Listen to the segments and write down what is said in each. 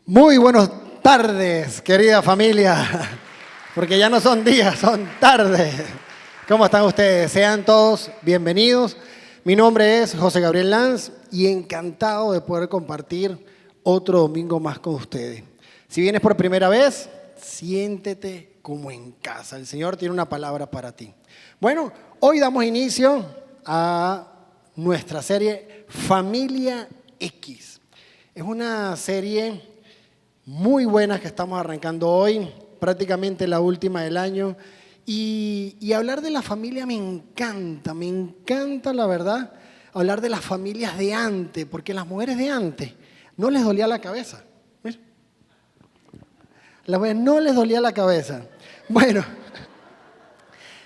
Muy buenas tardes, querida familia, porque ya no son días, son tardes. ¿Cómo están ustedes? Sean todos bienvenidos. Mi nombre es José Gabriel Lanz y encantado de poder compartir otro domingo más con ustedes. Si vienes por primera vez, siéntete como en casa. El Señor tiene una palabra para ti. Bueno, hoy damos inicio a nuestra serie Familia X. Es una serie muy buena que estamos arrancando hoy, prácticamente la última del año. Y hablar de la familia me encanta la verdad, hablar de las familias de antes, porque las mujeres de antes no les dolía la cabeza. Mira. Las mujeres no les dolía la cabeza. Bueno,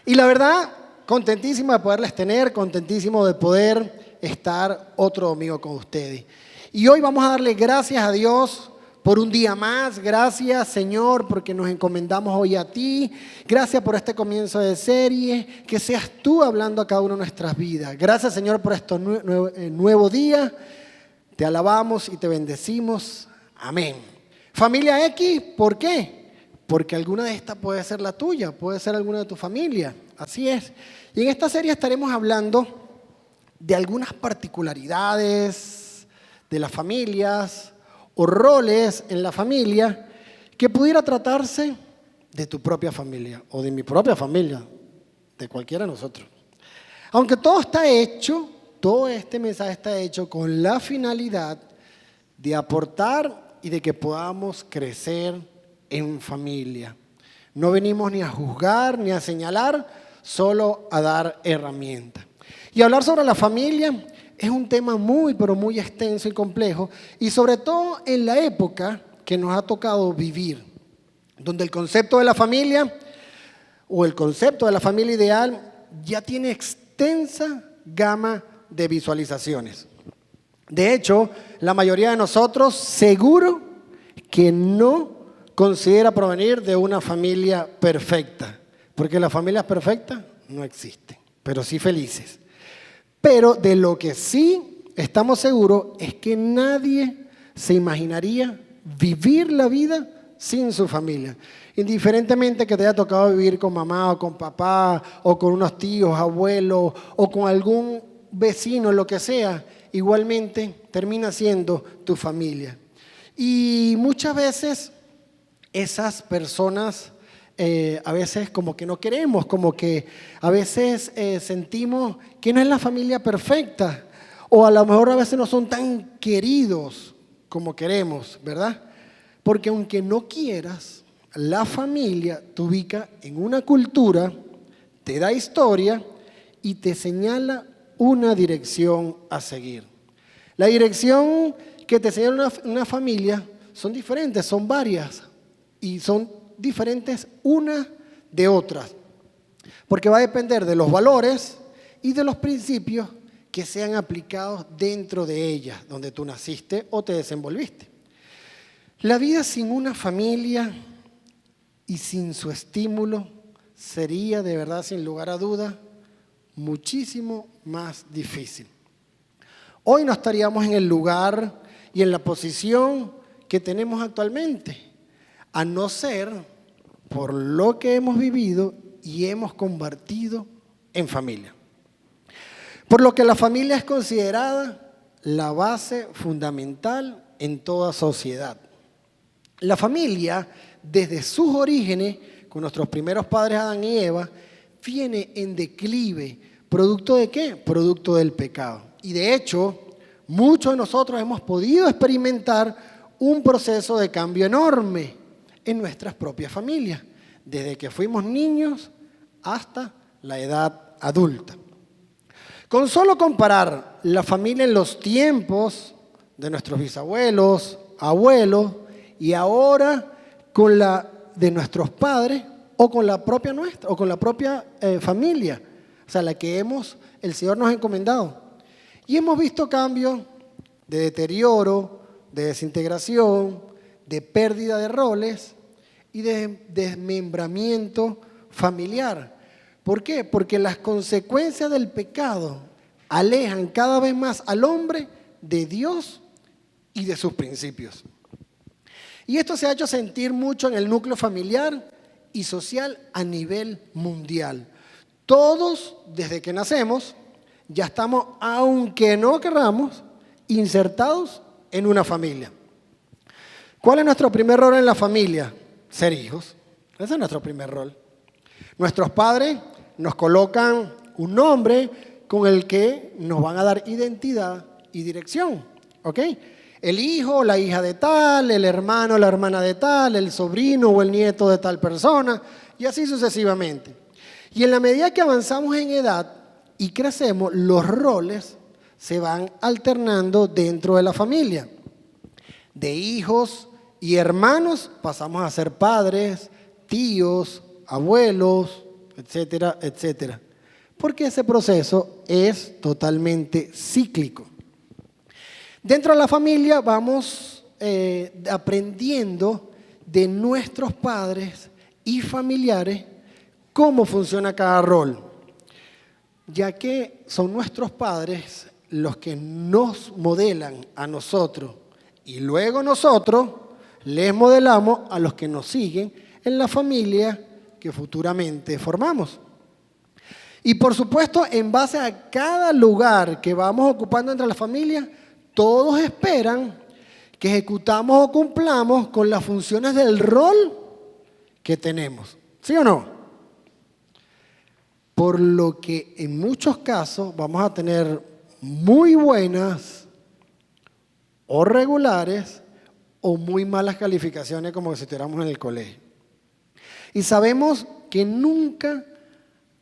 y la verdad, contentísimo de poderles tener, contentísimo de poder estar otro domingo con ustedes. Y hoy vamos a darle gracias a Dios por un día más. Gracias, Señor, porque nos encomendamos hoy a ti. Gracias por este comienzo de serie. Que seas tú hablando a cada una de nuestras vidas. Gracias, Señor, por este nuevo día. Te alabamos y te bendecimos. Amén. Familia X, ¿por qué? Porque alguna de estas puede ser la tuya, puede ser alguna de tu familia. Así es. Y en esta serie estaremos hablando de algunas particularidades de las familias o roles en la familia que pudiera tratarse de tu propia familia o de mi propia familia, de cualquiera de nosotros. Aunque todo está hecho, todo este mensaje está hecho con la finalidad de aportar y de que podamos crecer en familia. No venimos ni a juzgar ni a señalar, solo a dar herramientas. Y hablar sobre la familia es un tema muy, pero muy extenso y complejo, y sobre todo en la época que nos ha tocado vivir, donde el concepto de la familia o el concepto de la familia ideal ya tiene extensa gama de visualizaciones. De hecho, la mayoría de nosotros seguro que no considera provenir de una familia perfecta, porque las familias perfectas no existen, pero sí felices. Pero de lo que sí estamos seguros es que nadie se imaginaría vivir la vida sin su familia. Indiferentemente que te haya tocado vivir con mamá o con papá o con unos tíos, abuelos o con algún vecino, lo que sea, igualmente termina siendo tu familia. Y muchas veces esas personas a veces como que no queremos, como que a veces sentimos que no es la familia perfecta, o a lo mejor a veces no son tan queridos como queremos, ¿verdad? Porque aunque no quieras, la familia te ubica en una cultura, te da historia y te señala una dirección a seguir. La dirección que te señala una familia son diferentes, son varias y son diferentes unas de otras, porque va a depender de los valores y de los principios que sean aplicados dentro de ellas, donde tú naciste o te desenvolviste. La vida sin una familia y sin su estímulo sería de verdad, sin lugar a duda, muchísimo más difícil. Hoy no estaríamos en el lugar y en la posición que tenemos actualmente, a no ser por lo que hemos vivido y hemos convertido en familia. Por lo que la familia es considerada la base fundamental en toda sociedad. La familia, desde sus orígenes, con nuestros primeros padres Adán y Eva, viene en declive. ¿Producto de qué? Producto del pecado. Y de hecho, muchos de nosotros hemos podido experimentar un proceso de cambio enorme en nuestras propias familias, desde que fuimos niños hasta la edad adulta. Con solo comparar la familia en los tiempos de nuestros bisabuelos, abuelos, y ahora con la de nuestros padres o con la propia nuestra, o con la propia familia, o sea, la que el Señor nos ha encomendado. Y hemos visto cambios de deterioro, de desintegración, de pérdida de roles y de desmembramiento familiar. ¿Por qué? Porque las consecuencias del pecado alejan cada vez más al hombre de Dios y de sus principios. Y esto se ha hecho sentir mucho en el núcleo familiar y social a nivel mundial. Todos, desde que nacemos, ya estamos, aunque no querramos, insertados en una familia. ¿Cuál es nuestro primer rol en la familia? Ser hijos. Ese es nuestro primer rol. Nuestros padres nos colocan un nombre con el que nos van a dar identidad y dirección. ¿Ok? El hijo o la hija de tal, el hermano o la hermana de tal, el sobrino o el nieto de tal persona, y así sucesivamente. Y en la medida que avanzamos en edad y crecemos, los roles se van alternando dentro de la familia. De hijos y hermanos pasamos a ser padres, tíos, abuelos, etcétera, etcétera. Porque ese proceso es totalmente cíclico. Dentro de la familia vamos aprendiendo de nuestros padres y familiares cómo funciona cada rol, ya que son nuestros padres los que nos modelan a nosotros y luego nosotros les modelamos a los que nos siguen en la familia que futuramente formamos. Y por supuesto, en base a cada lugar que vamos ocupando entre la familia, todos esperan que ejecutamos o cumplamos con las funciones del rol que tenemos. ¿Sí o no? Por lo que en muchos casos vamos a tener muy buenas o regulares o muy malas calificaciones como si estuviéramos en el colegio. Y sabemos que nunca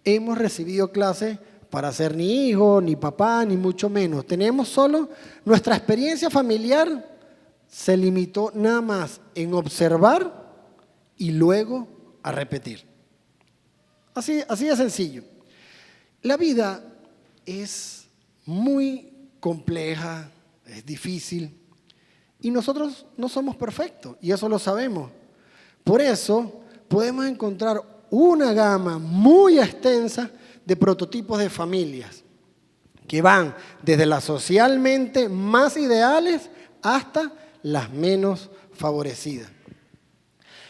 hemos recibido clases para ser ni hijo, ni papá, ni mucho menos. Tenemos solo nuestra experiencia familiar se limitó nada más en observar y luego a repetir. Así de sencillo. La vida es muy compleja, es difícil y nosotros no somos perfectos y eso lo sabemos. Por eso podemos encontrar una gama muy extensa de prototipos de familias que van desde las socialmente más ideales hasta las menos favorecidas.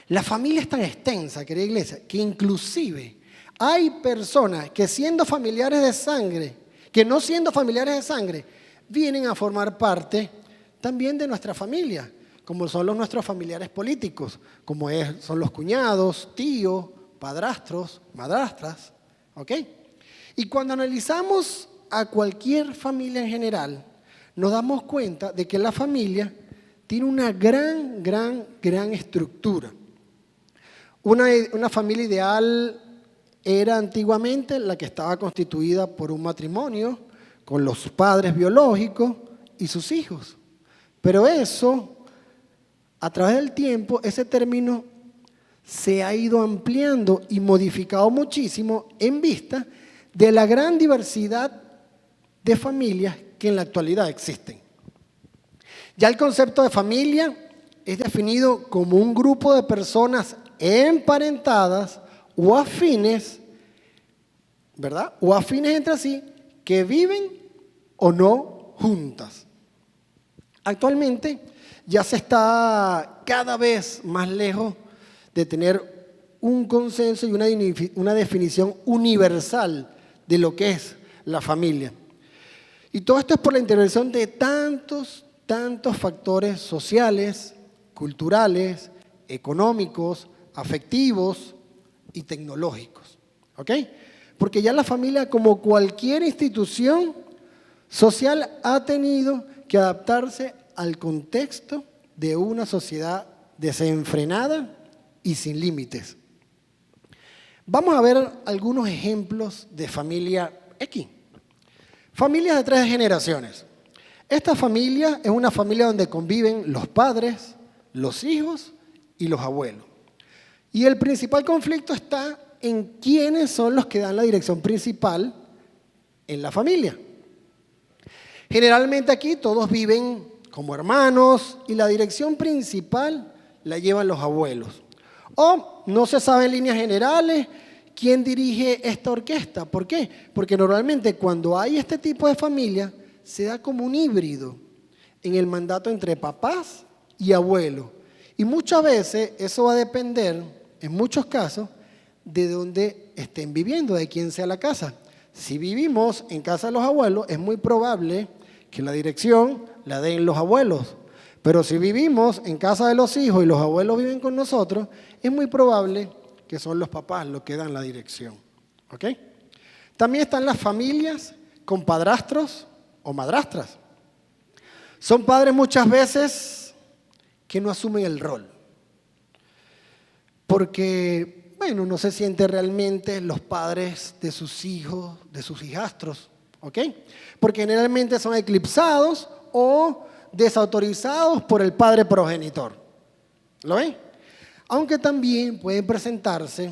La familia es tan extensa, querida iglesia, que inclusive hay personas que siendo familiares de sangre, que no siendo familiares de sangre, vienen a formar parte también de nuestra familia, como son nuestros familiares políticos, como son los cuñados, tíos, padrastros, madrastras, ¿ok? Y cuando analizamos a cualquier familia en general, nos damos cuenta de que la familia tiene una gran estructura. Una familia ideal era antiguamente la que estaba constituida por un matrimonio con los padres biológicos y sus hijos. Pero eso, a través del tiempo, ese término se ha ido ampliando y modificado muchísimo en vista de la gran diversidad de familias que en la actualidad existen. Ya el concepto de familia es definido como un grupo de personas emparentadas o afines, ¿verdad? O afines entre sí, que viven o no juntas. Actualmente ya se está cada vez más lejos de tener un consenso y una definición universal de lo que es la familia. Y todo esto es por la intervención de tantos factores sociales, culturales, económicos, afectivos y tecnológicos. ¿Ok? Porque ya la familia, como cualquier institución social, ha tenido que adaptarse al contexto de una sociedad desenfrenada y sin límites. Vamos a ver algunos ejemplos de familia X. Familias de 3 generaciones. Esta familia es una familia donde conviven los padres, los hijos y los abuelos. Y el principal conflicto está en quiénes son los que dan la dirección principal en la familia. Generalmente aquí todos viven como hermanos y la dirección principal la llevan los abuelos. O no se sabe en líneas generales quién dirige esta orquesta. ¿Por qué? Porque normalmente cuando hay este tipo de familia se da como un híbrido en el mandato entre papás y abuelos. Y muchas veces eso va a depender, en muchos casos, de dónde estén viviendo, de quién sea la casa. Si vivimos en casa de los abuelos, es muy probable que la dirección la den los abuelos. Pero si vivimos en casa de los hijos y los abuelos viven con nosotros, es muy probable que son los papás los que dan la dirección. ¿Ok? También están las familias con padrastros o madrastras. Son padres muchas veces que no asumen el rol. Porque, bueno, no se sienten realmente los padres de sus hijos, de sus hijastros. ¿Ok? Porque generalmente son eclipsados o desautorizados por el padre progenitor. ¿Lo ven? Aunque también puede presentarse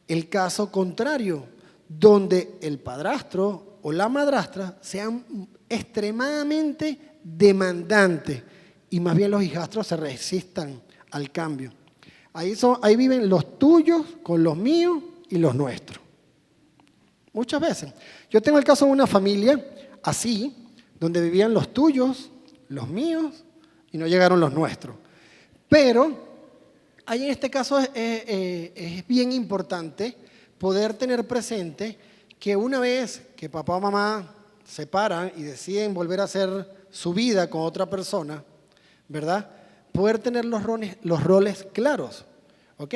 el caso contrario, donde el padrastro o la madrastra sean extremadamente demandantes y más bien los hijastros se resistan al cambio. Ahí viven los tuyos con los míos y los nuestros. Muchas veces. Yo tengo el caso de una familia así, donde vivían los tuyos, los míos y no llegaron los nuestros. Pero ahí en este caso es bien importante poder tener presente que una vez que papá o mamá se paran y deciden volver a hacer su vida con otra persona, ¿verdad? Poder tener los roles claros, ¿ok?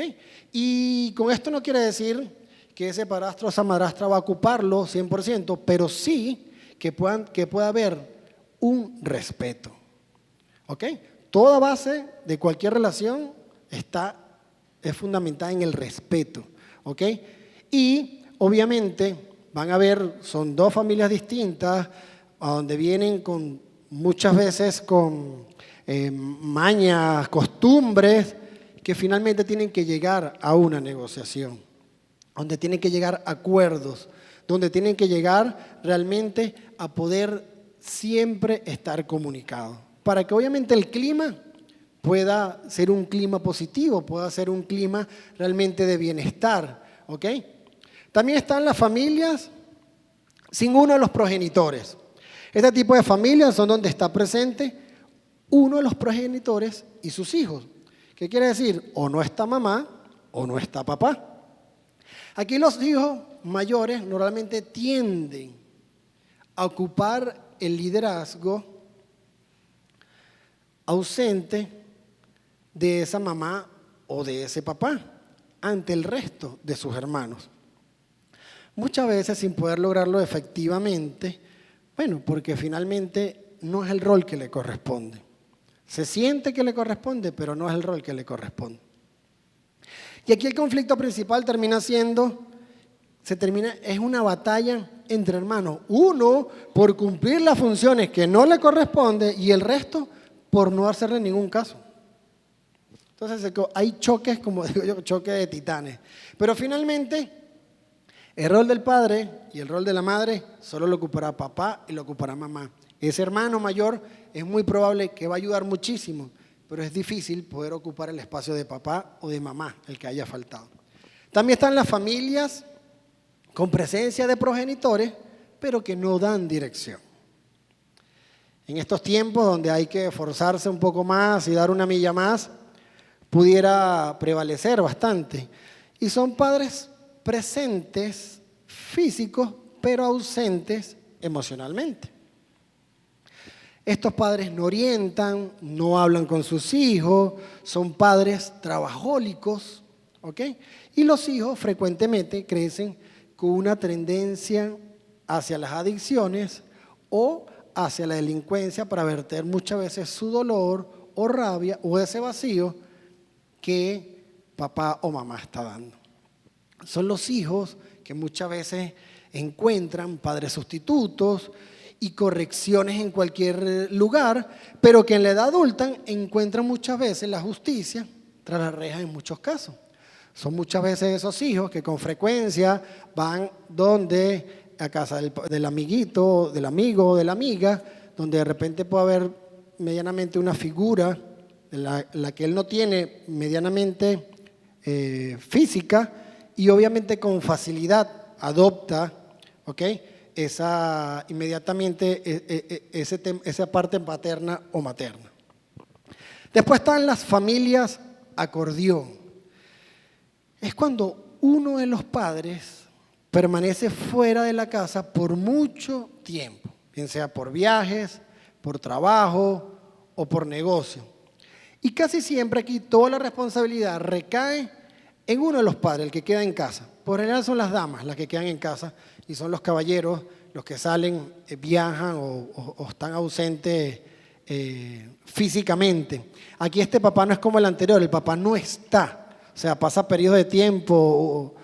Y con esto no quiere decir que ese padrastro o esa madrastra va a ocuparlo 100%, pero sí que pueda haber un respeto, ¿ok? Toda base de cualquier relación es fundamentada en el respeto, ¿ok? Y obviamente van a ver, son dos familias distintas, a donde vienen muchas veces con mañas, costumbres, que finalmente tienen que llegar a una negociación, donde tienen que llegar a acuerdos, donde tienen que llegar realmente a poder siempre estar comunicados, para que obviamente el clima pueda ser un clima positivo, pueda ser un clima realmente de bienestar, ¿ok? También están las familias sin uno de los progenitores. Este tipo de familias son donde está presente uno de los progenitores y sus hijos. ¿Qué quiere decir? O no está mamá o no está papá. Aquí los hijos mayores normalmente tienden a ocupar el liderazgo ausente de esa mamá o de ese papá ante el resto de sus hermanos. Muchas veces sin poder lograrlo efectivamente, bueno, porque finalmente no es el rol que le corresponde. Se siente que le corresponde, pero no es el rol que le corresponde. Y aquí el conflicto principal es una batalla entre hermanos. Uno por cumplir las funciones que no le corresponde y el resto por no hacerle ningún caso. Entonces hay choques, como digo yo, choques de titanes. Pero finalmente, el rol del padre y el rol de la madre solo lo ocupará papá y lo ocupará mamá. Ese hermano mayor es muy probable que va a ayudar muchísimo, pero es difícil poder ocupar el espacio de papá o de mamá, el que haya faltado. También están las familias con presencia de progenitores, pero que no dan dirección. En estos tiempos donde hay que esforzarse un poco más y dar una milla más, pudiera prevalecer bastante. Y son padres presentes, físicos, pero ausentes emocionalmente. Estos padres no orientan, no hablan con sus hijos, son padres trabajólicos, ¿ok? Y los hijos frecuentemente crecen con una tendencia hacia las adicciones o hacia la delincuencia para verter muchas veces su dolor o rabia o ese vacío que papá o mamá está dando. Son los hijos que muchas veces encuentran padres sustitutos y correcciones en cualquier lugar, pero que en la edad adulta encuentran muchas veces la justicia tras las rejas en muchos casos. Son muchas veces esos hijos que con frecuencia van a casa del amiguito, del amigo o de la amiga, donde de repente puede haber medianamente una figura la que él no tiene medianamente física y obviamente con facilidad adopta, ¿ok? Inmediatamente esa parte paterna o materna. Después están las familias acordeón. Es cuando uno de los padres permanece fuera de la casa por mucho tiempo, bien sea por viajes, por trabajo o por negocio. Y casi siempre aquí toda la responsabilidad recae en uno de los padres, el que queda en casa. Por general son las damas las que quedan en casa y son los caballeros los que salen, viajan o están ausentes físicamente. Aquí este papá no es como el anterior, el papá no está. O sea, pasa periodos de tiempo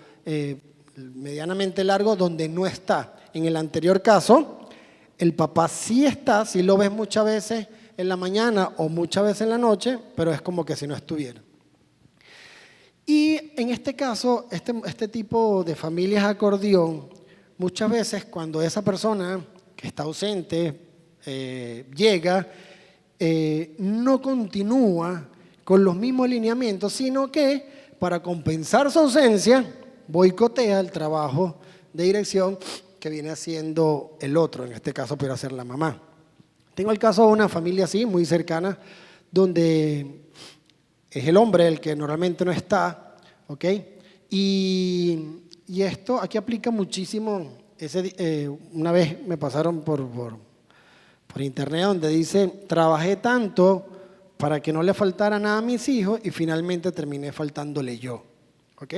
medianamente largos donde no está. En el anterior caso, el papá sí está, sí lo ves muchas veces en la mañana o muchas veces en la noche, pero es como que si no estuviera. Y en este caso, este tipo de familias acordeón, muchas veces cuando esa persona que está ausente llega, no continúa con los mismos lineamientos, sino que para compensar su ausencia, boicotea el trabajo de dirección que viene haciendo el otro, en este caso puede ser la mamá. Tengo el caso de una familia así, muy cercana, donde es el hombre el que normalmente no está, ¿ok? Y esto aquí aplica muchísimo. Una vez me pasaron por internet donde dice, trabajé tanto para que no le faltara nada a mis hijos y finalmente terminé faltándole yo. ¿Ok?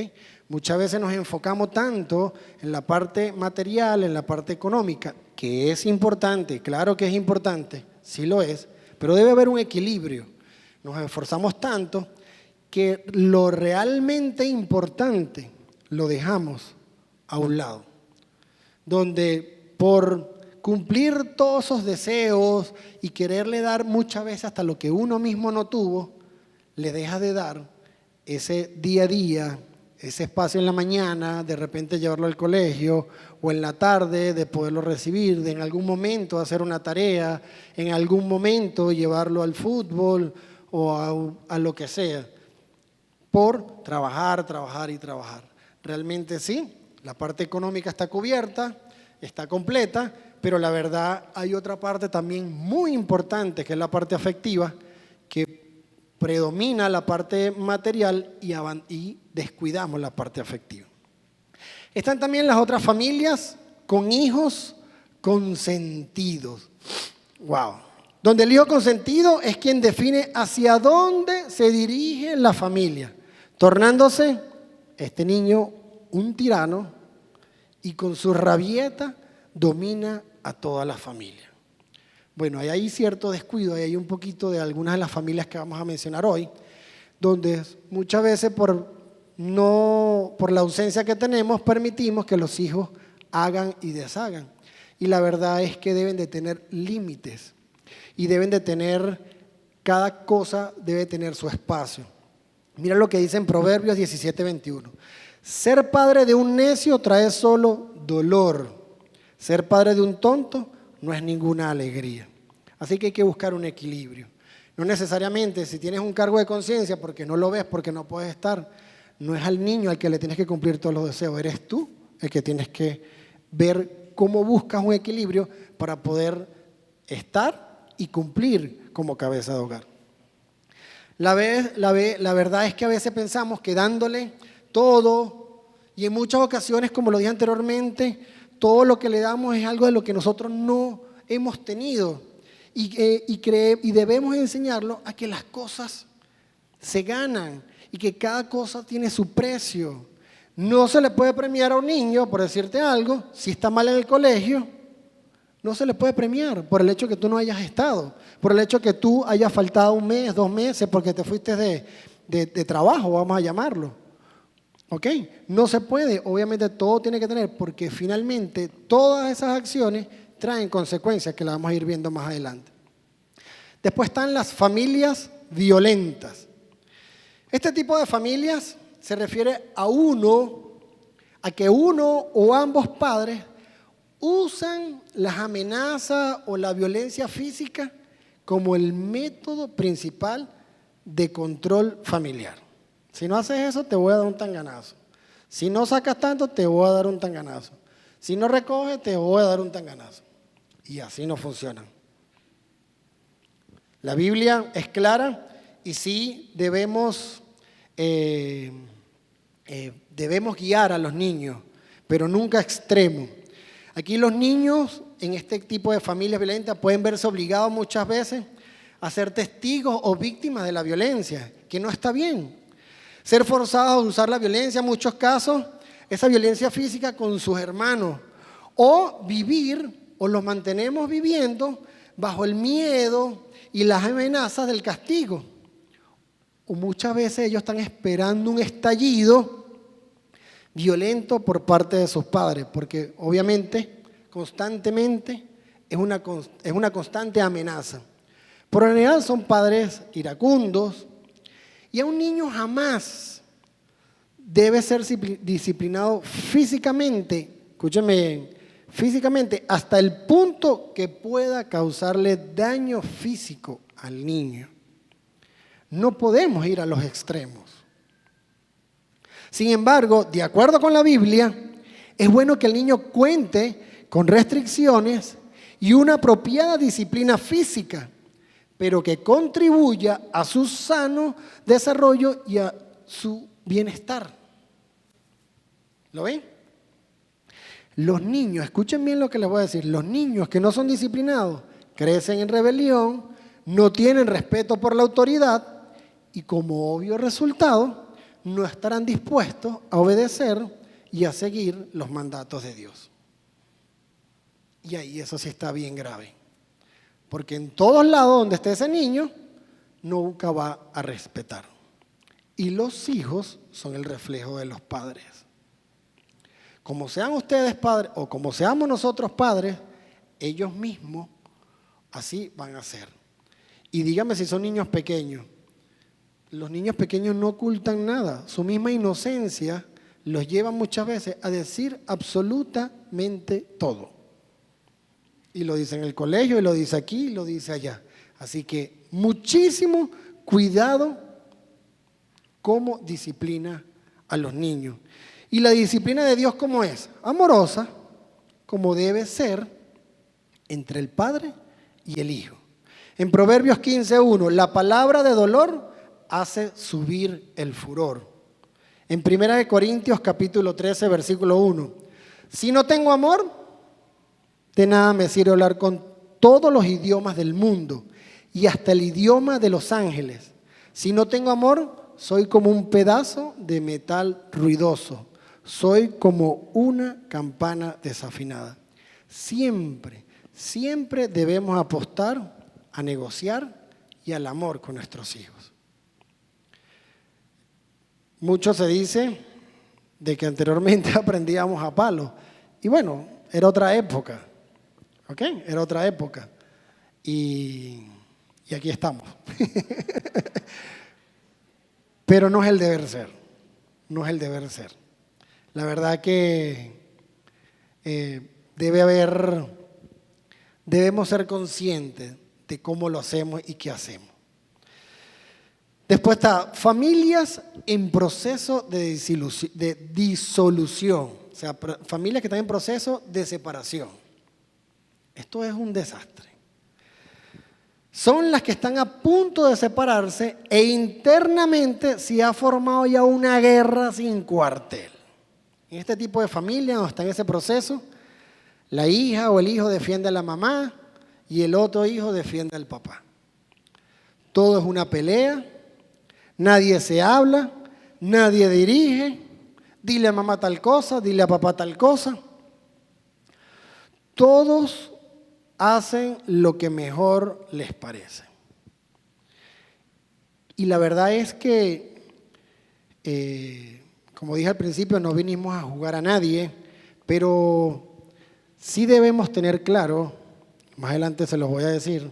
Muchas veces nos enfocamos tanto en la parte material, en la parte económica, que es importante, claro que es importante, sí lo es, pero debe haber un equilibrio. Nos esforzamos tanto que lo realmente importante lo dejamos a un lado, donde por cumplir todos esos deseos y quererle dar muchas veces hasta lo que uno mismo no tuvo, le deja de dar ese día a día, ese espacio en la mañana, de repente llevarlo al colegio, o en la tarde de poderlo recibir, de en algún momento hacer una tarea, en algún momento llevarlo al fútbol o a lo que sea, por trabajar, trabajar y trabajar. Realmente sí, la parte económica está cubierta, está completa, pero la verdad hay otra parte también muy importante, que es la parte afectiva, que predomina la parte material y descuidamos la parte afectiva. Están también las otras familias con hijos consentidos. Wow. Donde el hijo consentido es quien define hacia dónde se dirige la familia, tornándose este niño un tirano y con su rabieta domina a toda la familia. Bueno, hay ahí cierto descuido, hay un poquito de algunas de las familias que vamos a mencionar hoy, donde muchas veces por la ausencia que tenemos, permitimos que los hijos hagan y deshagan. Y la verdad es que deben de tener límites y deben de tener, cada cosa debe tener su espacio. Mira lo que dice en Proverbios 17:21. Ser padre de un necio trae solo dolor. Ser padre de un tonto no es ninguna alegría. Así que hay que buscar un equilibrio. No necesariamente si tienes un cargo de conciencia porque no lo ves, porque no puedes estar, no es al niño al que le tienes que cumplir todos los deseos, eres tú el que tienes que ver cómo buscas un equilibrio para poder estar y cumplir como cabeza de hogar. La verdad es que a veces pensamos que dándole todo, y en muchas ocasiones, como lo dije anteriormente, todo lo que le damos es algo de lo que nosotros no hemos tenido y debemos enseñarlo a que las cosas se ganan y que cada cosa tiene su precio. No se le puede premiar a un niño, por decirte algo, si está mal en el colegio, no se le puede premiar por el hecho que tú no hayas estado, por el hecho que tú hayas faltado un mes, 2 meses, porque te fuiste de trabajo, vamos a llamarlo. ¿Ok? No se puede, obviamente todo tiene que tener, porque finalmente todas esas acciones traen consecuencias que las vamos a ir viendo más adelante. Después están las familias violentas. Este tipo de familias se refiere a que uno o ambos padres usan las amenazas o la violencia física como el método principal de control familiar. Si no haces eso, te voy a dar un tanganazo. Si no sacas tanto, te voy a dar un tanganazo. Si no recoges, te voy a dar un tanganazo. Y así no funciona. La Biblia es clara y sí debemos guiar a los niños, pero nunca extremo. Aquí los niños en este tipo de familias violentas pueden verse obligados muchas veces a ser testigos o víctimas de la violencia, que no está bien. Ser forzados a usar la violencia, en muchos casos, esa violencia física con sus hermanos, o vivir, o los mantenemos viviendo bajo el miedo y las amenazas del castigo. O muchas veces ellos están esperando un estallido violento por parte de sus padres, porque obviamente, constantemente, es una constante amenaza. Por lo general son padres iracundos, y a un niño jamás debe ser disciplinado físicamente, escúcheme bien, físicamente hasta el punto que pueda causarle daño físico al niño. No podemos ir a los extremos. Sin embargo, de acuerdo con la Biblia, es bueno que el niño cuente con restricciones y una apropiada disciplina física, pero que contribuya a su sano desarrollo y a su bienestar. ¿Lo ven? Los niños, escuchen bien lo que les voy a decir, los niños que no son disciplinados crecen en rebelión, no tienen respeto por la autoridad y como obvio resultado no estarán dispuestos a obedecer y a seguir los mandatos de Dios. Y ahí eso sí está bien grave. Porque en todos lados donde esté ese niño, nunca va a respetar. Y los hijos son el reflejo de los padres. Como sean ustedes padres o como seamos nosotros padres, ellos mismos así van a ser. Y dígame si son niños pequeños. Los niños pequeños no ocultan nada. Su misma inocencia los lleva muchas veces a decir absolutamente todo. Y lo dice en el colegio, y lo dice aquí, y lo dice allá. Así que muchísimo cuidado cómo disciplina a los niños. Y la disciplina de Dios, ¿cómo es? Amorosa, como debe ser entre el padre y el hijo. En Proverbios 15:1, la palabra de dolor hace subir el furor. En 1 Corintios capítulo 13, versículo 1, si no tengo amor, de nada me sirve hablar con todos los idiomas del mundo y hasta el idioma de los ángeles. Si no tengo amor, soy como un pedazo de metal ruidoso. Soy como una campana desafinada. Siempre, siempre debemos apostar a negociar y al amor con nuestros hijos. Mucho se dice de que anteriormente aprendíamos a palo. Y bueno, era otra época. ¿Ok? Era otra época. Y aquí estamos. Pero no es el deber ser. No es el deber ser. La verdad que debemos ser conscientes de cómo lo hacemos y qué hacemos. Después está familias en proceso de disolución. O sea, familias que están en proceso de separación. Esto es un desastre. Son las que están a punto de separarse e internamente se ha formado ya una guerra sin cuartel. En este tipo de familia, donde está en ese proceso, la hija o el hijo defiende a la mamá y el otro hijo defiende al papá. Todo es una pelea, nadie se habla, nadie dirige, dile a mamá tal cosa, dile a papá tal cosa. Todos hacen lo que mejor les parece. Y la verdad es que, como dije al principio, no vinimos a jugar a nadie, pero sí debemos tener claro, más adelante se los voy a decir,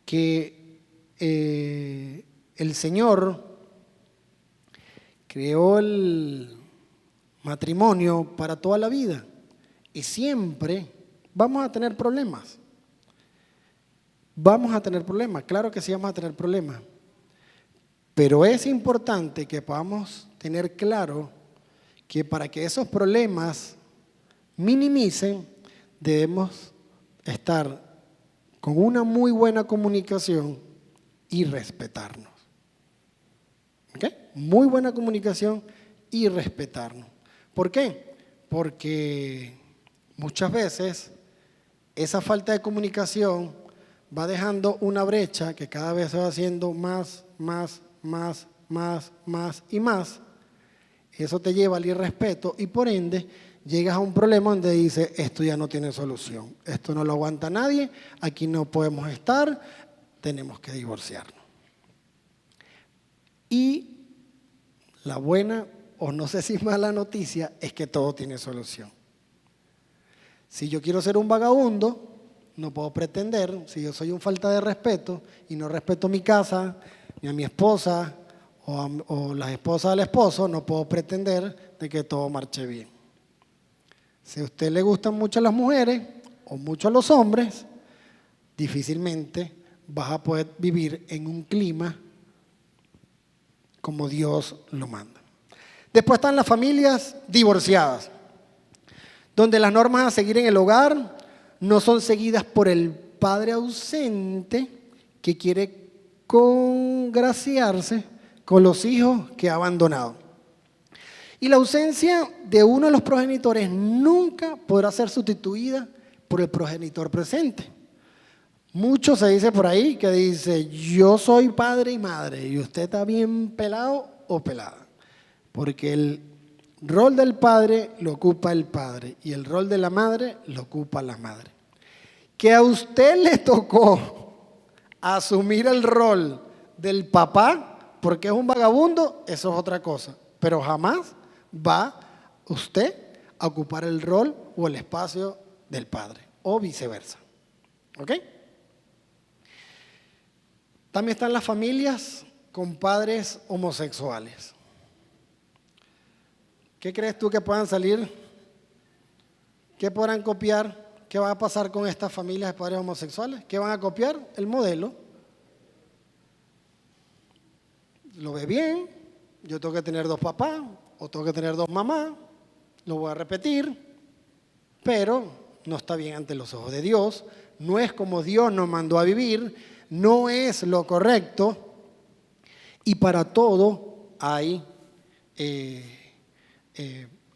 que el Señor creó el matrimonio para toda la vida y siempre vamos a tener problemas. Vamos a tener problemas, claro que sí vamos a tener problemas, pero es importante que podamos tener claro que para que esos problemas minimicen, debemos estar con una muy buena comunicación y respetarnos. ¿Ok? Muy buena comunicación y respetarnos. ¿Por qué? Porque muchas veces esa falta de comunicación va dejando una brecha que cada vez se va haciendo más y más. Eso te lleva al irrespeto y por ende llegas a un problema donde dices, esto ya no tiene solución, esto no lo aguanta nadie, aquí no podemos estar, tenemos que divorciarnos. Y la buena, o no sé si mala noticia, es que todo tiene solución. Si yo quiero ser un vagabundo, no puedo pretender, si yo soy un falta de respeto y no respeto mi casa, ni a mi esposa o las esposas del esposo, no puedo pretender de que todo marche bien. Si a usted le gustan mucho las mujeres o mucho a los hombres, difícilmente vas a poder vivir en un clima como Dios lo manda. Después están las familias divorciadas, donde las normas a seguir en el hogar no son seguidas por el padre ausente que quiere congraciarse con los hijos que ha abandonado. Y la ausencia de uno de los progenitores nunca podrá ser sustituida por el progenitor presente. Mucho se dice por ahí que dice, yo soy padre y madre y usted está bien pelado o pelada. Porque el rol del padre lo ocupa el padre y el rol de la madre lo ocupa la madre. Que a usted le tocó asumir el rol del papá porque es un vagabundo, eso es otra cosa. Pero jamás va usted a ocupar el rol o el espacio del padre o viceversa. ¿Ok? También están las familias con padres homosexuales. ¿Qué crees tú que puedan salir? ¿Qué podrán copiar? ¿Qué va a pasar con estas familias de padres homosexuales? ¿Qué van a copiar? El modelo. Lo ve bien, yo tengo que tener 2 papás o tengo que tener 2 mamás, lo voy a repetir, pero no está bien ante los ojos de Dios, no es como Dios nos mandó a vivir, no es lo correcto y para todo hay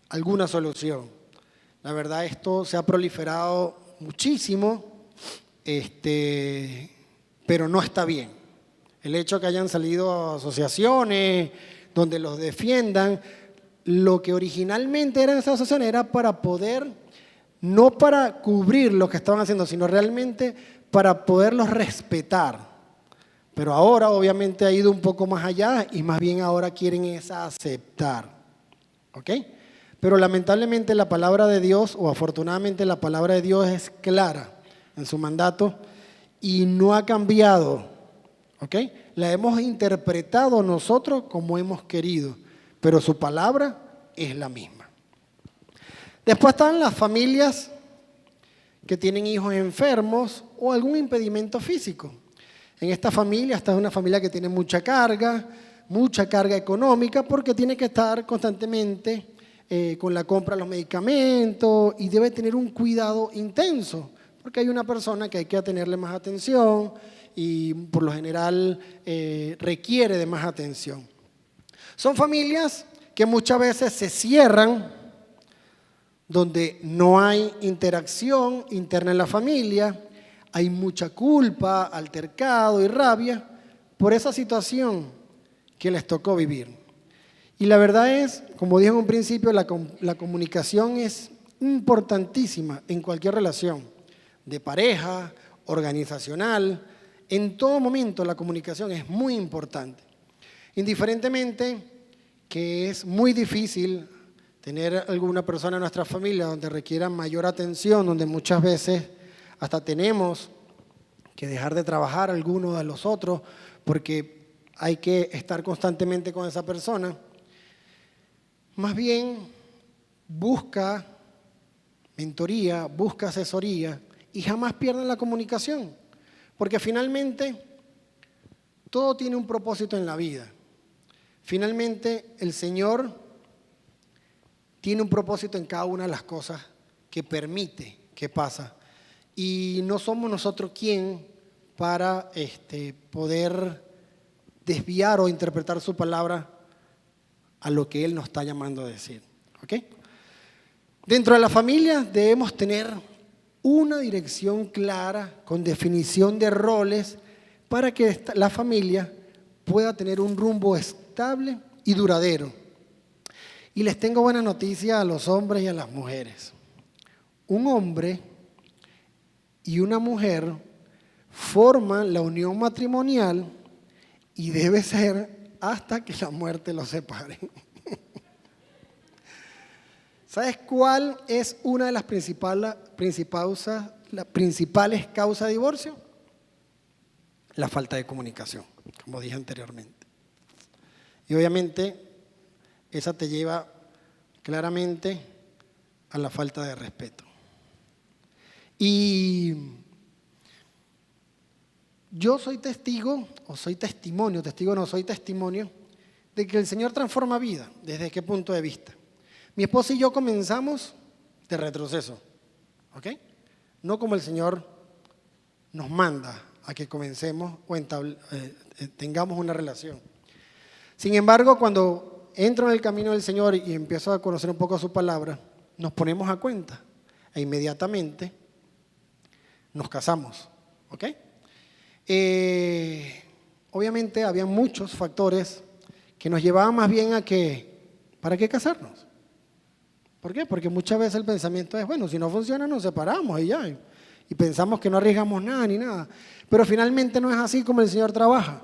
alguna solución. La verdad esto se ha proliferado muchísimo, pero no está bien. El hecho de que hayan salido asociaciones donde los defiendan, lo que originalmente eran esas asociaciones era para poder, no para cubrir lo que estaban haciendo, sino realmente para poderlos respetar. Pero ahora obviamente ha ido un poco más allá y más bien ahora quieren es aceptar. ¿Ok? Pero lamentablemente la palabra de Dios, o afortunadamente la palabra de Dios es clara en su mandato y no ha cambiado. ¿Ok? La hemos interpretado nosotros como hemos querido, pero su palabra es la misma. Después están las familias que tienen hijos enfermos o algún impedimento físico. En esta familia, esta es una familia que tiene mucha carga económica porque tiene que estar constantemente con la compra de los medicamentos y debe tener un cuidado intenso porque hay una persona que hay que tenerle más atención y por lo general requiere de más atención. Son familias que muchas veces se cierran, donde no hay interacción interna en la familia, hay mucha culpa, altercado y rabia por esa situación que les tocó vivir. Y la verdad es, como dije en un principio, la comunicación es importantísima en cualquier relación, de pareja, organizacional. En todo momento la comunicación es muy importante. Indiferentemente que es muy difícil tener alguna persona en nuestra familia donde requiera mayor atención, donde muchas veces hasta tenemos que dejar de trabajar algunos de los otros porque hay que estar constantemente con esa persona. Más bien busca mentoría, busca asesoría y jamás pierdan la comunicación, porque finalmente todo tiene un propósito en la vida. Finalmente el Señor tiene un propósito en cada una de las cosas que permite que pasa. Y no somos nosotros quien para poder desviar o interpretar su palabra a lo que Él nos está llamando a decir. ¿Ok? Dentro de la familia debemos tener una dirección clara con definición de roles para que la familia pueda tener un rumbo estable y duradero. Y les tengo buena noticia a los hombres y a las mujeres. Un hombre y una mujer forman la unión matrimonial y debe ser hasta que la muerte los separe. ¿Sabes cuál es una de las principales causas de divorcio? La falta de comunicación, como dije anteriormente. Y obviamente esa te lleva claramente a la falta de respeto. Y yo soy testigo de que el Señor transforma vida. ¿Desde qué punto de vista? Mi esposa y yo comenzamos de retroceso, ¿ok? No como el Señor nos manda a que comencemos o tengamos una relación. Sin embargo, cuando entro en el camino del Señor y empiezo a conocer un poco su palabra, nos ponemos a cuenta e inmediatamente nos casamos, ¿ok? Obviamente había muchos factores que nos llevaban más bien a que, ¿para qué casarnos? ¿Por qué? Porque muchas veces el pensamiento es, bueno, si no funciona nos separamos y ya. Y pensamos que no arriesgamos nada ni nada. Pero finalmente no es así como el Señor trabaja.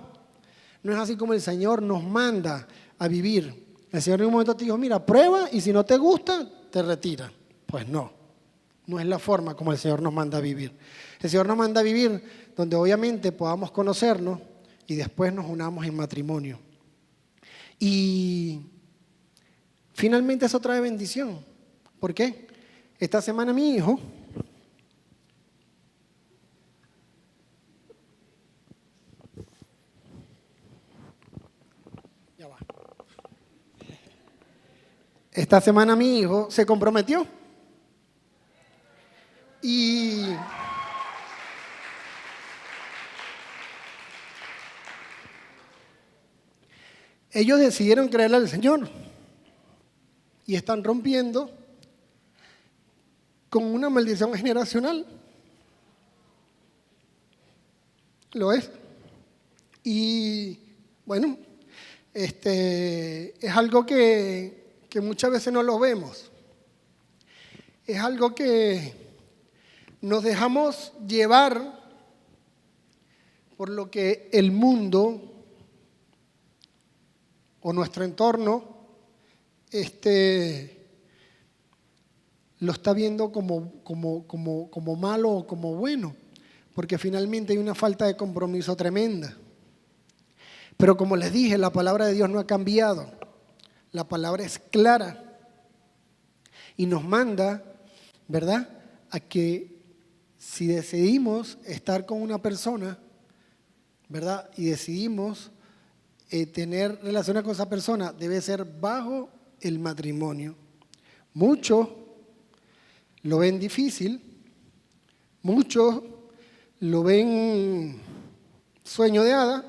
No es así como el Señor nos manda a vivir. El Señor en un momento te dijo, mira, prueba y si no te gusta, te retira. Pues no, no es la forma como el Señor nos manda a vivir. El Señor nos manda a vivir donde obviamente podamos conocernos y después nos unamos en matrimonio. Y finalmente eso trae bendición. ¿Por qué? Esta semana mi hijo se comprometió. Y ellos decidieron creerle al Señor y están rompiendo con una maldición generacional. Lo es. Y bueno, es algo que muchas veces no lo vemos. Es algo que nos dejamos llevar por lo que el mundo o nuestro entorno lo está viendo como malo o como bueno, porque finalmente hay una falta de compromiso tremenda. Pero como les dije, la palabra de Dios no ha cambiado, la palabra es clara y nos manda, ¿verdad?, a que si decidimos estar con una persona, ¿verdad?, y decidimos tener relaciones con esa persona, debe ser bajo el matrimonio. Muchos lo ven difícil, muchos lo ven sueño de hada,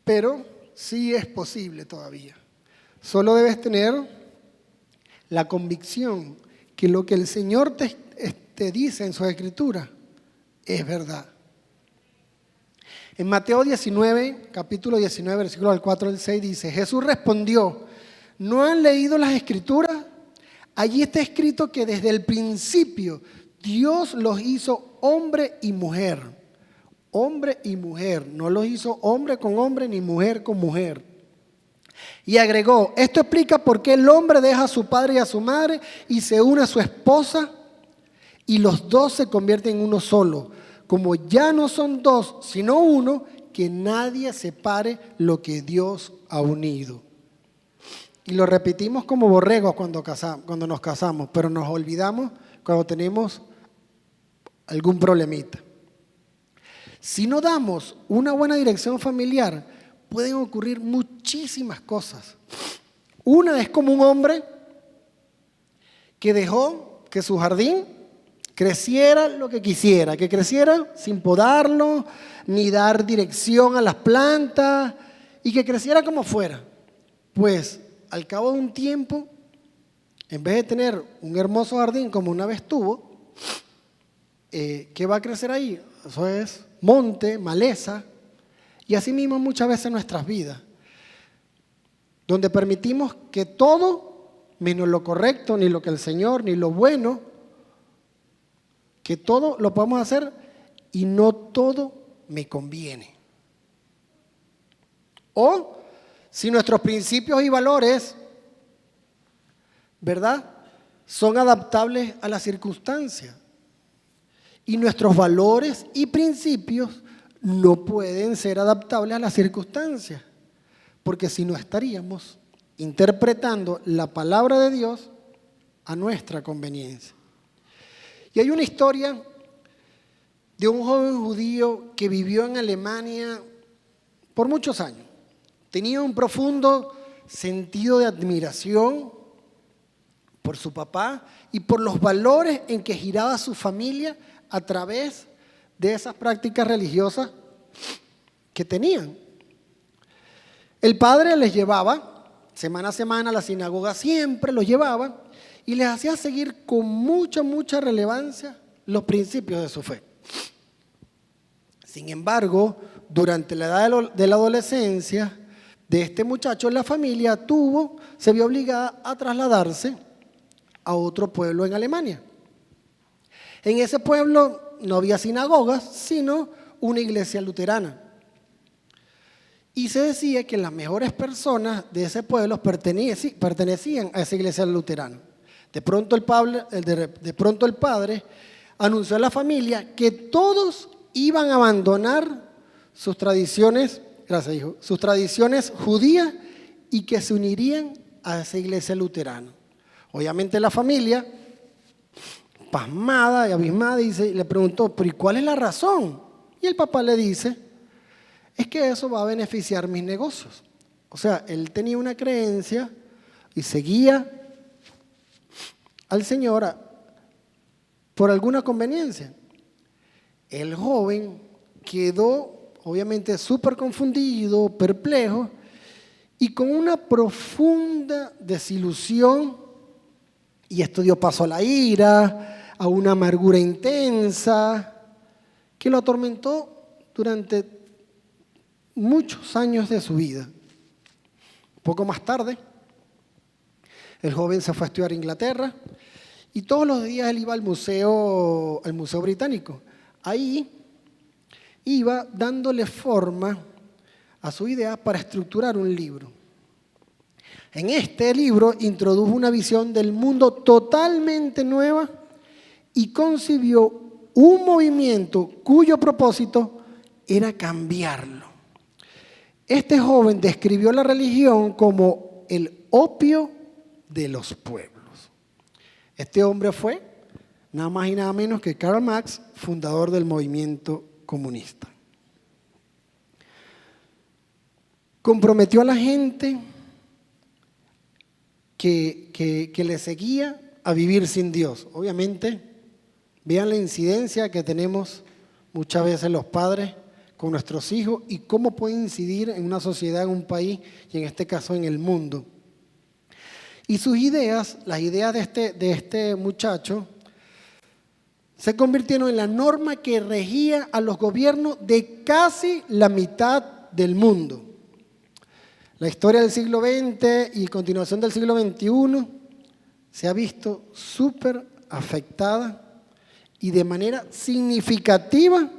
pero sí es posible todavía. Solo debes tener la convicción que lo que el Señor te dice en su Escritura es verdad. En Mateo 19, capítulo 19, versículos del 4 al 6 dice, Jesús respondió, ¿no han leído las Escrituras? Allí está escrito que desde el principio Dios los hizo hombre y mujer. Hombre y mujer, no los hizo hombre con hombre ni mujer con mujer. Y agregó, esto explica por qué el hombre deja a su padre y a su madre y se une a su esposa y los dos se convierten en uno solo. Como ya no son dos, sino uno, que nadie separe lo que Dios ha unido. Y lo repetimos como borregos cuando nos casamos, pero nos olvidamos cuando tenemos algún problemita. Si no damos una buena dirección familiar, pueden ocurrir muchísimas cosas. Una es como un hombre que dejó que su jardín creciera lo que quisiera, que creciera sin podarlo, ni dar dirección a las plantas, y que creciera como fuera. Pues al cabo de un tiempo, en vez de tener un hermoso jardín como una vez tuvo, ¿qué va a crecer ahí? Eso es monte, maleza, y así mismo muchas veces en nuestras vidas, donde permitimos que todo, menos lo correcto, ni lo que el Señor, ni lo bueno, que todo lo podemos hacer y no todo me conviene. O si nuestros principios y valores, ¿verdad?, son adaptables a las circunstancias. Y nuestros valores y principios no pueden ser adaptables a las circunstancias, porque si no estaríamos interpretando la palabra de Dios a nuestra conveniencia. Y hay una historia de un joven judío que vivió en Alemania por muchos años. Tenía un profundo sentido de admiración por su papá y por los valores en que giraba su familia a través de esas prácticas religiosas que tenían. El padre les llevaba semana a semana a la sinagoga, siempre los llevaba y les hacía seguir con mucha relevancia los principios de su fe. Sin embargo, durante la edad de la adolescencia de este muchacho, la familia se vio obligada a trasladarse a otro pueblo en Alemania. En ese pueblo no había sinagogas, sino una iglesia luterana. Y se decía que las mejores personas de ese pueblo pertenecían a esa iglesia luterana. De pronto el padre anunció a la familia que todos iban a abandonar sus tradiciones, gracias hijo, sus tradiciones judías y que se unirían a esa iglesia luterana. Obviamente la familia, pasmada y abismada, le preguntó, ¿pero y cuál es la razón? Y el papá le dice, es que eso va a beneficiar mis negocios. O sea, él tenía una creencia y seguía al Señor por alguna conveniencia. El joven quedó obviamente súper confundido, perplejo y con una profunda desilusión, y esto dio paso a la ira, a una amargura intensa que lo atormentó durante muchos años de su vida. Poco más tarde, el joven se fue a estudiar a Inglaterra y todos los días él iba al museo británico. Ahí iba dándole forma a su idea para estructurar un libro. En este libro introdujo una visión del mundo totalmente nueva y concibió un movimiento cuyo propósito era cambiarlo. Este joven describió la religión como el opio de los pueblos. Este hombre fue nada más y nada menos que Karl Marx, fundador del movimiento comunista. Comprometió a la gente que le seguía a vivir sin Dios. Obviamente, vean la incidencia que tenemos muchas veces los padres con nuestros hijos y cómo puede incidir en una sociedad, en un país y en este caso en el mundo. Y sus ideas, las ideas de este muchacho, se convirtieron en la norma que regía a los gobiernos de casi la mitad del mundo. La historia del siglo XX y continuación del siglo XXI se ha visto súper afectada y de manera significativa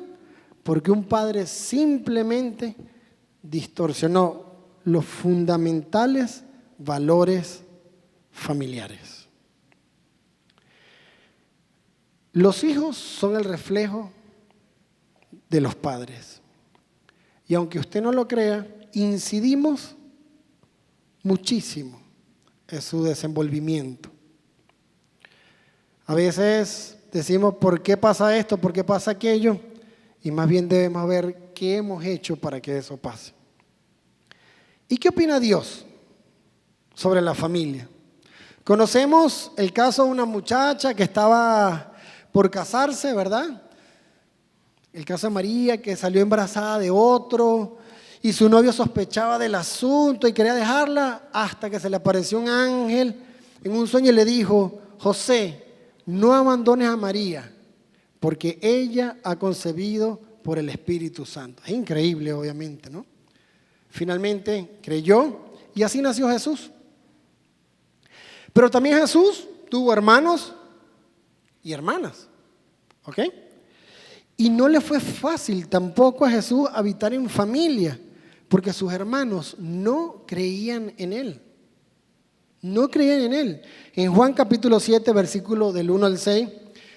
porque un padre simplemente distorsionó los fundamentales valores familiares. Los hijos son el reflejo de los padres. Y aunque usted no lo crea, incidimos muchísimo en su desenvolvimiento. A veces decimos, ¿por qué pasa esto? ¿Por qué pasa aquello? Y más bien debemos ver qué hemos hecho para que eso pase. ¿Y qué opina Dios sobre la familia? Conocemos el caso de una muchacha que estaba por casarse, ¿verdad? El caso de María, que salió embarazada de otro y su novio sospechaba del asunto y quería dejarla hasta que se le apareció un ángel en un sueño y le dijo: José, no abandones a María, porque ella ha concebido por el Espíritu Santo. Es increíble, obviamente, ¿no? Finalmente creyó y así nació Jesús. Pero también Jesús tuvo hermanos y hermanas, ¿ok? Y no le fue fácil tampoco a Jesús habitar en familia, porque sus hermanos no creían en él. No creían en él. En Juan capítulo 7, versículo del 1 al 6,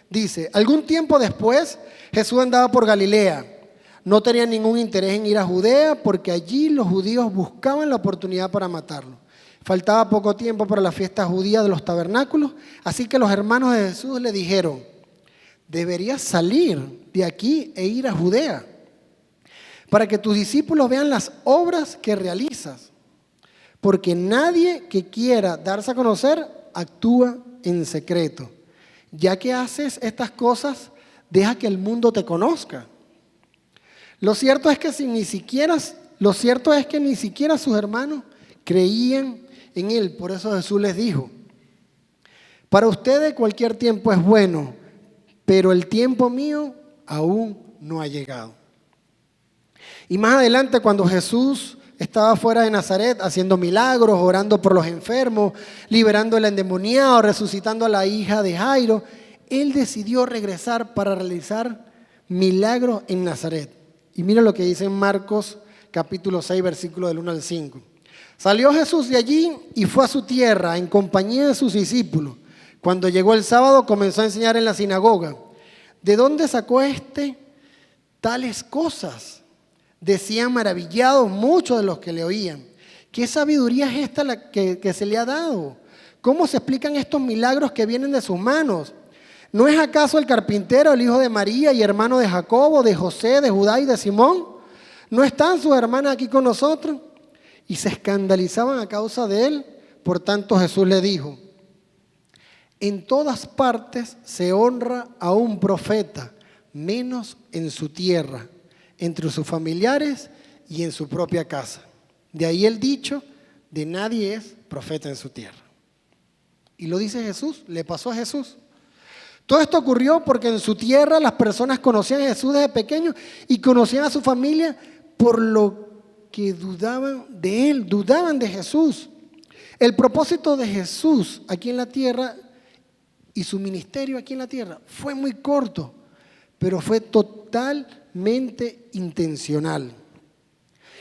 dice: algún tiempo después Jesús andaba por Galilea. No tenía ningún interés en ir a Judea, porque allí los judíos buscaban la oportunidad para matarlo. Faltaba poco tiempo para la fiesta judía de los tabernáculos, así que los hermanos de Jesús le dijeron: deberías salir de aquí e ir a Judea, para que tus discípulos vean las obras que realizas, porque nadie que quiera darse a conocer actúa en secreto. Ya que haces estas cosas, deja que el mundo te conozca. Lo cierto es que ni siquiera sus hermanos creían en él. Por eso Jesús les dijo: para ustedes cualquier tiempo es bueno, pero el tiempo mío aún no ha llegado. Y más adelante, cuando Jesús estaba fuera de Nazaret haciendo milagros, orando por los enfermos, liberando al endemoniado, resucitando a la hija de Jairo, él decidió regresar para realizar milagros en Nazaret. Y mira lo que dice en Marcos capítulo 6, versículo del 1 al 5. Salió Jesús de allí y fue a su tierra en compañía de sus discípulos. Cuando llegó el sábado, comenzó a enseñar en la sinagoga. ¿De dónde sacó tales cosas? Decían maravillados muchos de los que le oían. ¿Qué sabiduría es esta la que se le ha dado? ¿Cómo se explican estos milagros que vienen de sus manos? ¿No es acaso el carpintero, el hijo de María y hermano de Jacobo, de José, de Judá y de Simón? ¿No están sus hermanas aquí con nosotros? Y se escandalizaban a causa de él. Por tanto Jesús le dijo: en todas partes se honra a un profeta, menos en su tierra, entre sus familiares y en su propia casa. De ahí el dicho: de nadie es profeta en su tierra. Y lo dice Jesús, le pasó a Jesús. Todo esto ocurrió porque en su tierra las personas conocían a Jesús desde pequeño y conocían a su familia, por lo que dudaban de él, dudaban de Jesús. El propósito de Jesús aquí en la tierra y su ministerio aquí en la tierra fue muy corto, pero fue totalmente intencional.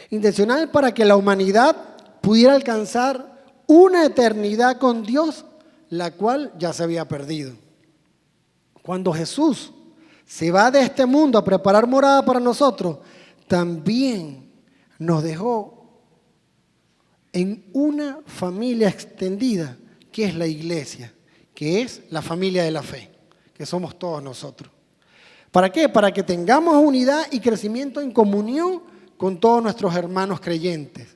Intencional para que la humanidad pudiera alcanzar una eternidad con Dios, la cual ya se había perdido. Cuando Jesús se va de este mundo a preparar morada para nosotros, también nos dejó en una familia extendida, que es la iglesia, que es la familia de la fe, que somos todos nosotros. ¿Para qué? Para que tengamos unidad y crecimiento en comunión con todos nuestros hermanos creyentes.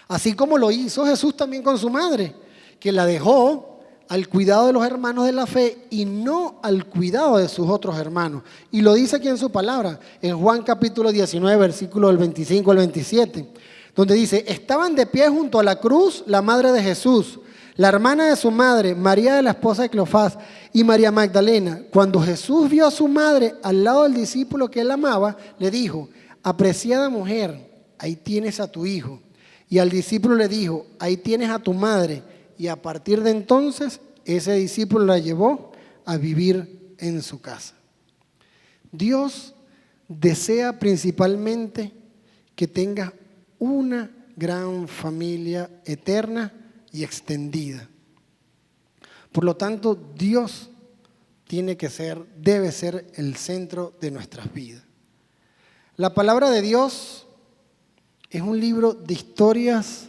Así como lo hizo Jesús también con su madre, que la dejó al cuidado de los hermanos de la fe y no al cuidado de sus otros hermanos. Y lo dice aquí en su palabra, en Juan capítulo 19, versículo del 25 al 27, donde dice: estaban de pie junto a la cruz la madre de Jesús, la hermana de su madre, María de la esposa de Cleofás, y María Magdalena. Cuando Jesús vio a su madre al lado del discípulo que él amaba, le dijo: apreciada mujer, ahí tienes a tu hijo. Y al discípulo le dijo: ahí tienes a tu madre. Y a partir de entonces, ese discípulo la llevó a vivir en su casa. Dios desea principalmente que tengas una gran familia eterna y extendida. Por lo tanto, Dios debe ser el centro de nuestras vidas. La palabra de Dios es un libro de historias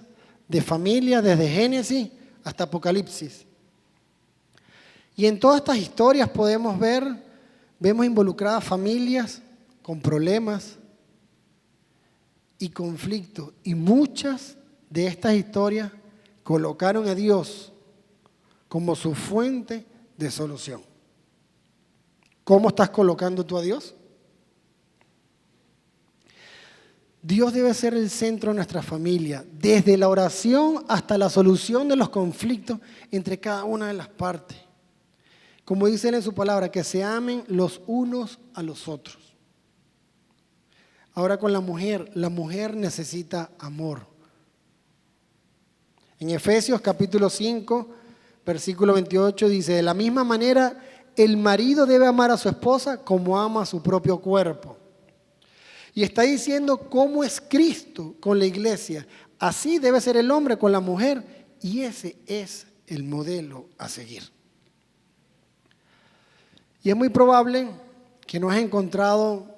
de familia desde Génesis hasta Apocalipsis. Y en todas estas historias vemos involucradas familias con problemas y conflictos. Y muchas de estas historias colocaron a Dios como su fuente de solución. ¿Cómo estás colocando tú a Dios? Dios debe ser el centro de nuestra familia, desde la oración hasta la solución de los conflictos entre cada una de las partes. Como dice él en su palabra, que se amen los unos a los otros. Ahora con la mujer necesita amor. En Efesios capítulo 5, versículo 28 dice, de la misma manera, el marido debe amar a su esposa como ama a su propio cuerpo. Y está diciendo cómo es Cristo con la iglesia. Así debe ser el hombre con la mujer. Y ese es el modelo a seguir. Y es muy probable que no has encontrado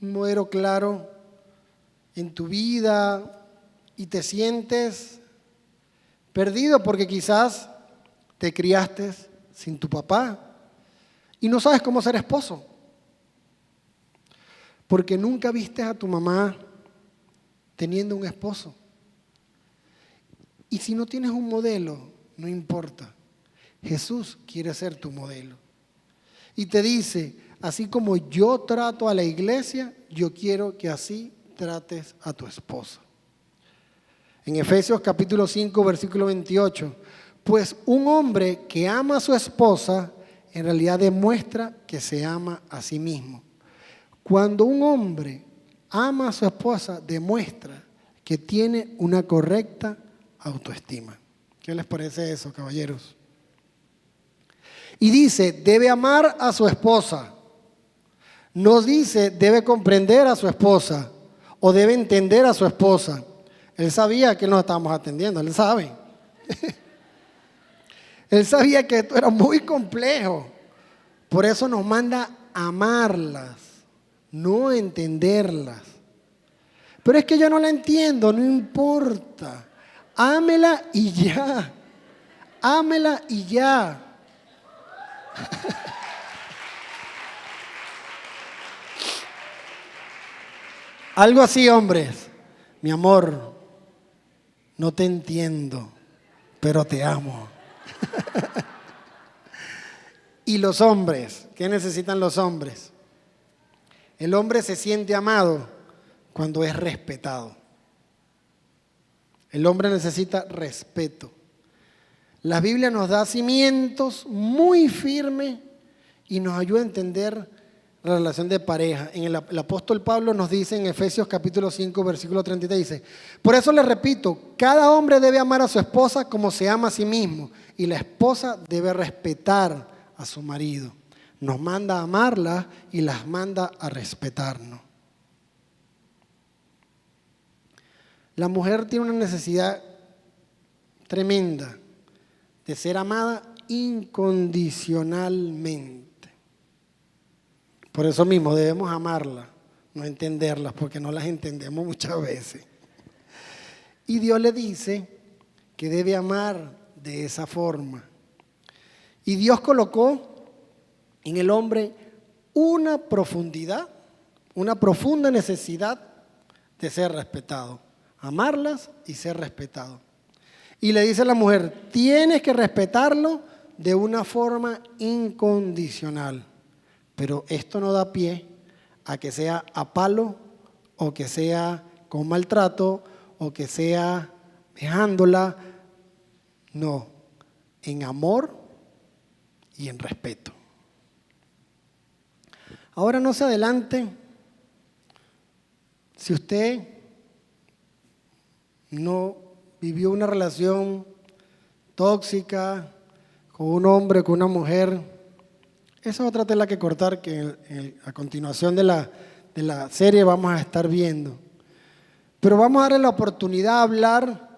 un modelo claro en tu vida y te sientes perdido porque quizás te criaste sin tu papá y no sabes cómo ser esposo. Porque nunca viste a tu mamá teniendo un esposo. Y si no tienes un modelo, no importa. Jesús quiere ser tu modelo. Y te dice, así como yo trato a la iglesia, yo quiero que así trates a tu esposa. En Efesios capítulo 5, versículo 28, pues un hombre que ama a su esposa, en realidad demuestra que se ama a sí mismo. Cuando un hombre ama a su esposa, demuestra que tiene una correcta autoestima. ¿Qué les parece eso, caballeros? Y dice, debe amar a su esposa. No dice, debe comprender a su esposa o debe entender a su esposa. Él sabía que no estábamos atendiendo, él sabe. Él sabía que esto era muy complejo. Por eso nos manda a amarlas, no entenderlas. Pero es que yo no la entiendo, no importa. Ámela y ya. Ámela y ya. Algo así, hombres. Mi amor, no te entiendo, pero te amo. Y los hombres, ¿qué necesitan los hombres? El hombre se siente amado cuando es respetado. El hombre necesita respeto. La Biblia nos da cimientos muy firmes y nos ayuda a entender la relación de pareja. El apóstol Pablo nos dice en Efesios capítulo 5, versículo 33, dice, por eso les repito, cada hombre debe amar a su esposa como se ama a sí mismo y la esposa debe respetar a su marido. Nos manda a amarla y las manda a respetarnos. La mujer tiene una necesidad tremenda de ser amada incondicionalmente. Por eso mismo debemos amarla, no entenderlas, porque no las entendemos muchas veces. Y Dios le dice que debe amar de esa forma. Y Dios colocó en el hombre una profunda necesidad de ser respetado. Amarlas y ser respetado. Y le dice a la mujer, tienes que respetarlo de una forma incondicional. Pero esto no da pie a que sea a palo o que sea con maltrato o que sea dejándola. No, en amor y en respeto. Ahora no se adelante si usted no vivió una relación tóxica con un hombre, con una mujer. Esa es otra tela que cortar que a continuación de la serie vamos a estar viendo. Pero vamos a darle la oportunidad a hablar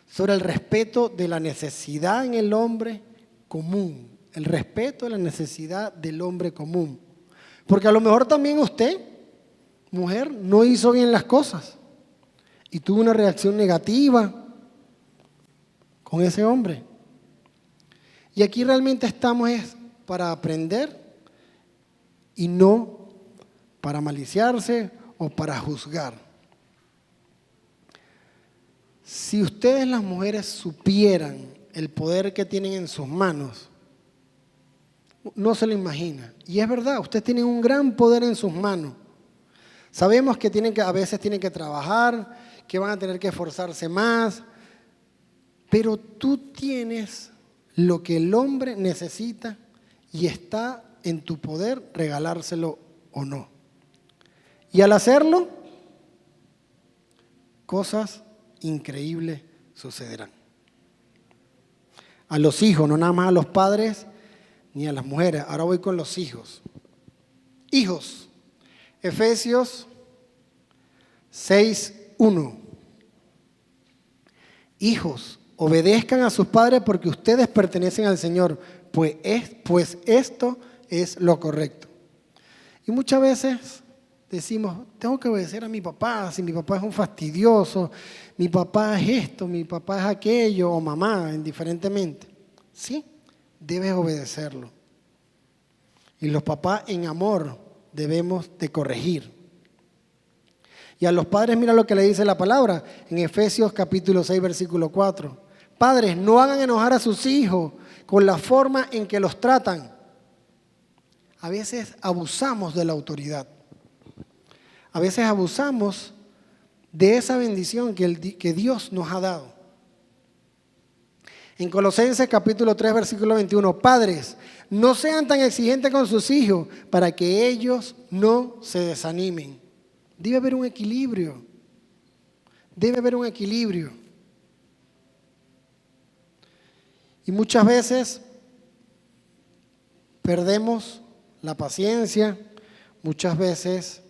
sobre el respeto de la necesidad en el hombre común. El respeto de la necesidad del hombre común. Porque a lo mejor también usted, mujer, no hizo bien las cosas y tuvo una reacción negativa con ese hombre. Y aquí realmente estamos para aprender y no para maliciarse o para juzgar. Si ustedes las mujeres supieran el poder que tienen en sus manos, no se lo imagina. Y es verdad, ustedes tienen un gran poder en sus manos. Sabemos que a veces tienen que trabajar, que van a tener que esforzarse más, pero tú tienes lo que el hombre necesita y está en tu poder regalárselo o no. Y al hacerlo, cosas increíbles sucederán. A los hijos, no nada más a los padres ni a las mujeres. Ahora voy con los hijos. Hijos, Efesios 6:1. Hijos, obedezcan a sus padres porque ustedes pertenecen al Señor, pues esto es lo correcto. Y muchas veces decimos, tengo que obedecer a mi papá, si mi papá es un fastidioso, mi papá es esto, mi papá es aquello, o mamá, indiferentemente. Sí, debes obedecerlo. Y los papás en amor debemos de corregir. Y a los padres, mira lo que le dice la palabra en Efesios capítulo 6, versículo 4. Padres, no hagan enojar a sus hijos con la forma en que los tratan. A veces abusamos de la autoridad. A veces abusamos de esa bendición que Dios nos ha dado. En Colosenses capítulo 3, versículo 21, padres, no sean tan exigentes con sus hijos para que ellos no se desanimen. Debe haber un equilibrio. Debe haber un equilibrio. Y muchas veces perdemos la paciencia, muchas veces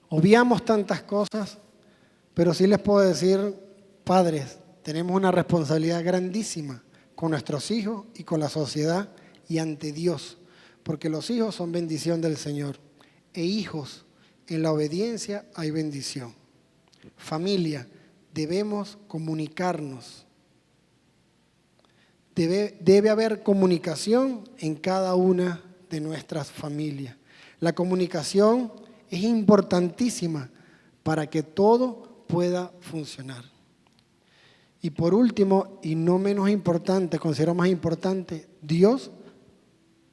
obviamos tantas cosas, pero sí les puedo decir, padres, tenemos una responsabilidad grandísima con nuestros hijos y con la sociedad y ante Dios, porque los hijos son bendición del Señor. E hijos, en la obediencia hay bendición. Familia, debemos comunicarnos. Debe haber comunicación en cada una de nuestras familias. La comunicación es importantísima para que todo pueda funcionar. Y por último, y no menos importante, considero más importante, Dios,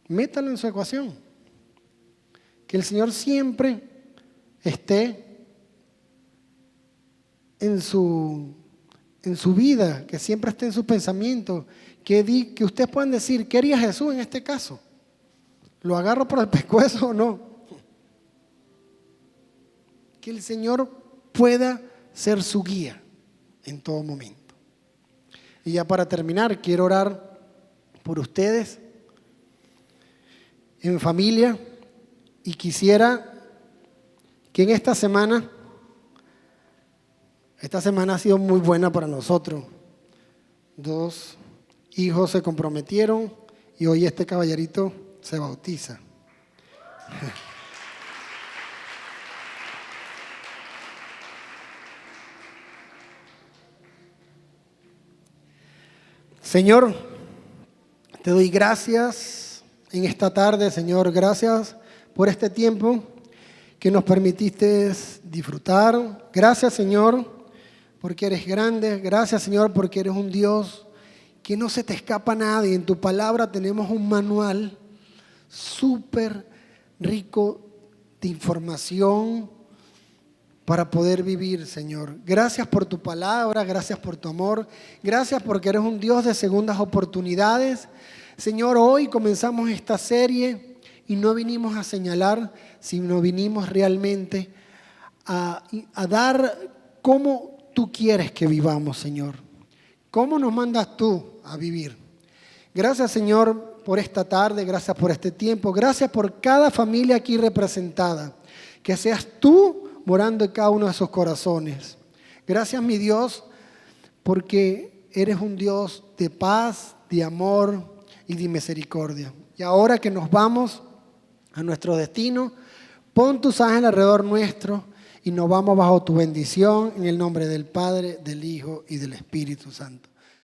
métalo en su ecuación. Que el Señor siempre esté en su vida, que siempre esté en sus pensamientos, que ustedes puedan decir, ¿qué haría Jesús en este caso? ¿Lo agarro por el pescuezo o no? Que el Señor pueda ser su guía en todo momento. Y ya para terminar, quiero orar por ustedes en familia y quisiera que en esta semana ha sido muy buena para nosotros. 2 hijos se comprometieron y hoy este caballerito se bautiza. Señor, te doy gracias en esta tarde, Señor. Gracias por este tiempo que nos permitiste disfrutar. Gracias, Señor, porque eres grande. Gracias, Señor, porque eres un Dios que no se te escapa nada. Y en tu palabra tenemos un manual súper rico de información para poder vivir, Señor. Gracias por tu palabra, gracias por tu amor, gracias porque eres un Dios de segundas oportunidades. Señor, hoy comenzamos esta serie y no vinimos a señalar, sino vinimos realmente a dar cómo tú quieres que vivamos, Señor. ¿Cómo nos mandas tú a vivir? Gracias, Señor, por esta tarde, gracias por este tiempo, gracias por cada familia aquí representada. Que seas tú morando en cada uno de sus corazones. Gracias, mi Dios, porque eres un Dios de paz, de amor y de misericordia. Y ahora que nos vamos a nuestro destino, pon tus ángeles alrededor nuestro y nos vamos bajo tu bendición en el nombre del Padre, del Hijo y del Espíritu Santo.